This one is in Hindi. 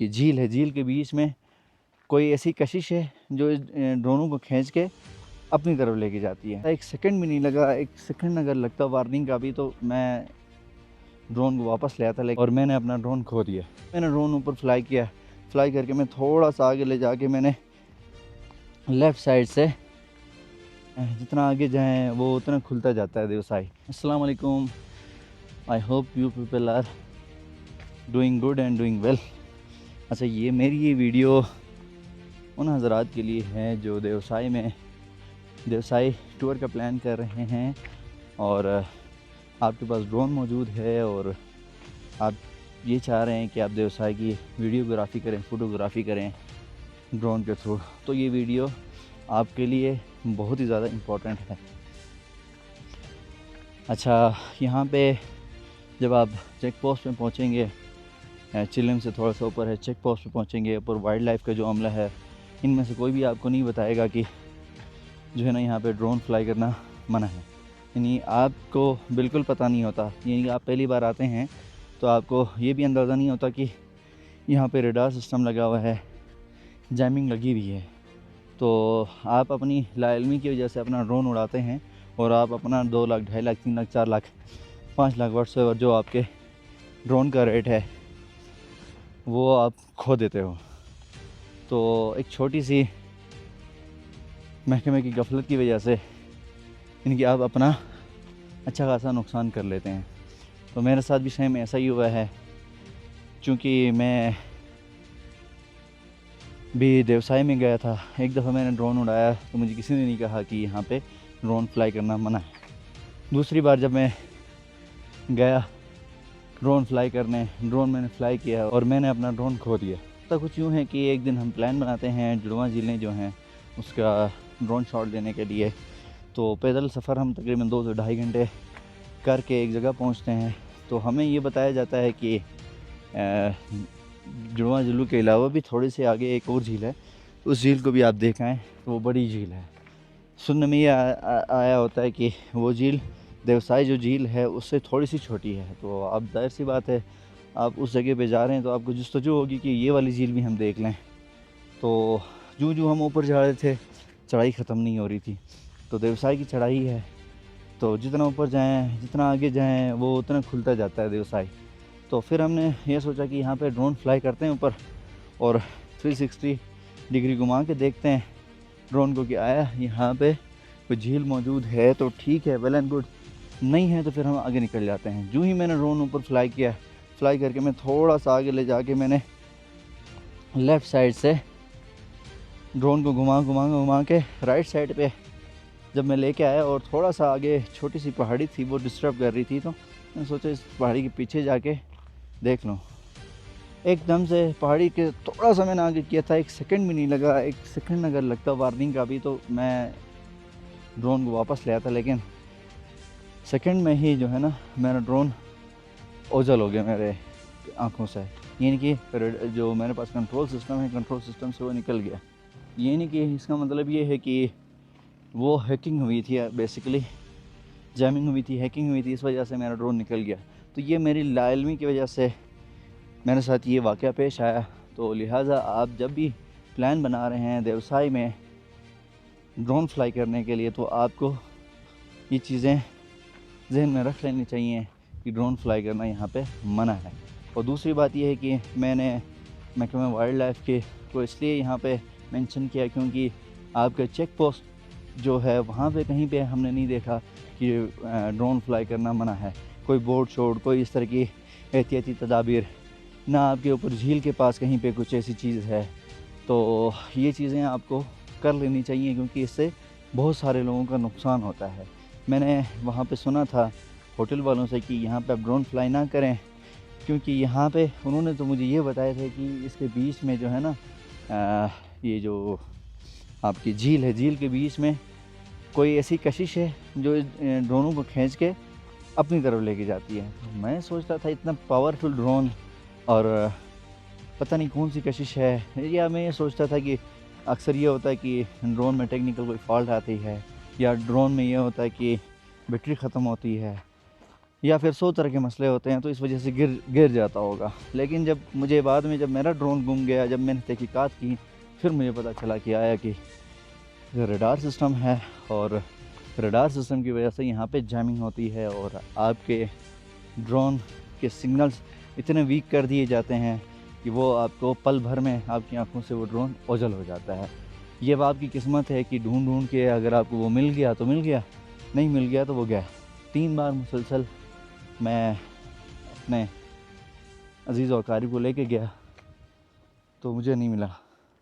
कि झील है, झील के बीच में कोई ऐसी कशिश है जो ड्रोनों को खींच के अपनी तरफ लेके जाती है। एक सेकंड भी नहीं लगा, एक सेकंड अगर लगता वार्निंग का भी तो मैं ड्रोन को वापस ले आता, लेकिन और मैंने अपना ड्रोन खो दिया। मैंने ड्रोन ऊपर फ्लाई किया, फ्लाई करके मैं थोड़ा सा आगे ले जाके मैंने लेफ़्ट साइड से जितना आगे जाएँ वो उतना खुलता जाता है देवसाई। अस्सलाम वालेकुम, I hope you people are doing good and doing well. अच्छा, ये मेरी ये वीडियो उन हज़रात के लिए है जो देवसाई टूर का प्लान कर रहे हैं और आपके पास ड्रोन मौजूद है और आप ये चाह रहे हैं कि आप देवसाई की वीडियोग्राफी करें, फ़ोटोग्राफी करें ड्रोन के थ्रू। तो ये वीडियो आपके लिए बहुत ही ज़्यादा इम्पोर्टेंट है। अच्छा, यहाँ पे जब आप चेक पोस्ट पे पहुँचेंगे, चिलिम से थोड़ा सा ऊपर है, चेक पोस्ट पे पहुँचेंगे, ऊपर वाइल्ड लाइफ का जो अमला है, इनमें से कोई भी आपको नहीं बताएगा कि जो है ना यहाँ पे ड्रोन फ्लाई करना मना है। यानी आपको बिल्कुल पता नहीं होता, यानी आप पहली बार आते हैं तो आपको ये भी अंदाज़ा नहीं होता कि यहाँ पे रेडार सिस्टम लगा हुआ है, जैमिंग लगी हुई है। तो आप अपनी लाइल्मी की वजह से अपना ड्रोन उड़ाते हैं और आप अपना 2 लाख, 2.5 लाख, 3 लाख, 4 लाख, 5 लाख व्हाट्सएवर जो आपके ड्रोन का रेट है वो आप खो देते हो। तो एक छोटी सी महकमे की गफलत की वजह से इनकी आप अपना अच्छा खासा नुकसान कर लेते हैं। तो मेरे साथ भी सेम ऐसा ही हुआ है, क्योंकि मैं भी देवसाई में गया था। एक दफ़ा मैंने ड्रोन उड़ाया तो मुझे किसी ने नहीं कहा कि यहाँ पे ड्रोन फ्लाई करना मना है। दूसरी बार जब मैं गया ड्रोन फ्लाई करने, ड्रोन मैंने फ्लाई किया और मैंने अपना ड्रोन खो दिया। तो कुछ यूँ है कि एक दिन हम प्लान बनाते हैं जुड़वा झीलें जो हैं उसका ड्रोन शॉट देने के लिए। तो पैदल सफ़र हम तकरीबन 2 से 2.5 घंटे करके एक जगह पहुंचते हैं। तो हमें ये बताया जाता है कि जुड़वा झीलों के अलावा भी थोड़ी सी आगे एक और झील है, उस झील को भी आप देख आएँ तो वो बड़ी झील है। सुनने में ये आया होता है कि वो झील देवसाई जो झील है उससे थोड़ी सी छोटी है। तो अब जाहिर सी बात है आप उस जगह पे जा रहे हैं तो आपको जस्तजू होगी कि ये वाली झील भी हम देख लें। तो जो हम ऊपर जा रहे थे चढ़ाई ख़त्म नहीं हो रही थी। तो देवसाई की चढ़ाई है तो जितना ऊपर जाएं, जितना आगे जाएं वो उतना खुलता जाता है देवसाई। तो फिर हमने ये सोचा कि यहाँ पे ड्रोन फ्लाई करते हैं ऊपर और 360 डिग्री घुमा के देखते हैं ड्रोन को कि आया यहाँ पे कोई झील मौजूद है तो ठीक है, वेल एंड गुड, नहीं है तो फिर हम आगे निकल जाते हैं। जो ही मैंने ड्रोन ऊपर फ्लाई किया, फ्लाई करके मैं थोड़ा सा आगे ले जाके मैंने लेफ़्ट साइड से ड्रोन को घुमा के राइट साइड पे जब मैं लेके आया और थोड़ा सा आगे छोटी सी पहाड़ी थी वो डिस्टर्ब कर रही थी, तो मैंने सोचा इस पहाड़ी के पीछे जाके देख लूँ। एकदम से पहाड़ी के थोड़ा सा मैंने आगे किया था, एक सेकंड भी नहीं लगा, एक सेकंड अगर लगता वार्निंग का भी तो मैं ड्रोन को वापस ले आता, लेकिन सेकंड में ही जो है ना मेरा ड्रोन ओझल हो गया मेरे आँखों से। यानी कि जो मेरे पास कंट्रोल सिस्टम है, कंट्रोल सिस्टम से वो निकल गया। यानी कि इसका मतलब ये है कि वो हैकिंग हुई थी, बेसिकली जैमिंग हुई थी, हैकिंग हुई थी, इस वजह से मेरा ड्रोन निकल गया। तो ये मेरी लाइल्मी की वजह से मेरे साथ ये वाक़या पेश आया। तो लिहाजा आप जब भी प्लान बना रहे हैं देवसाई में ड्रोन फ्लाई करने के लिए तो आपको ये चीज़ें जहन में रख लेनी चाहिए कि ड्रोन फ्लाई करना यहाँ पे मना है। और दूसरी बात यह है कि मैंने महकमा वाइल्ड लाइफ के को इसलिए यहाँ पे मेंशन किया क्योंकि आपके चेक पोस्ट जो है वहाँ पे कहीं पे हमने नहीं देखा कि ड्रोन फ्लाई करना मना है। कोई बोर्ड शोर्ड, कोई इस तरह की एहतियाती तदाबीर ना आपके ऊपर झील के पास कहीं पे कुछ ऐसी चीज़ है। तो ये चीज़ें आपको कर लेनी चाहिए क्योंकि इससे बहुत सारे लोगों का नुकसान होता है। मैंने वहाँ पे सुना था होटल वालों से कि यहाँ पे आप ड्रोन फ्लाई ना करें, क्योंकि यहाँ पे उन्होंने तो मुझे ये बताया था कि इसके बीच में जो है ना ये जो आपकी झील है, झील के बीच में कोई ऐसी कशिश है जो ड्रोनों को खींच के अपनी तरफ लेके जाती है। तो मैं सोचता था इतना पावरफुल ड्रोन और पता नहीं कौन सी कशिश है, या मैं ये सोचता था कि अक्सर ये होता है कि ड्रोन में टेक्निकल कोई फॉल्ट आती है या ड्रोन में ये होता है कि बैटरी ख़त्म होती है। या फिर 100 तरह के मसले होते हैं, तो इस वजह से गिर जाता होगा। लेकिन जब मुझे बाद में, जब मेरा ड्रोन गुम गया, जब मैंने तहकीकात की, फिर मुझे पता चला कि आया कि रडार सिस्टम है, और रडार सिस्टम की वजह से यहाँ पे जैमिंग होती है और आपके ड्रोन के सिग्नल्स इतने वीक कर दिए जाते हैं कि वो आपको पल भर में आपकी आंखों से वो ड्रोन ओझल हो जाता है। ये अब आपकी किस्मत है कि ढूंढ ढूंढ के अगर आपको वो मिल गया तो मिल गया, नहीं मिल गया तो वो गया। 3 बार मुसलसल मैं अपने अजीज़ और कारी को लेके गया तो मुझे नहीं मिला।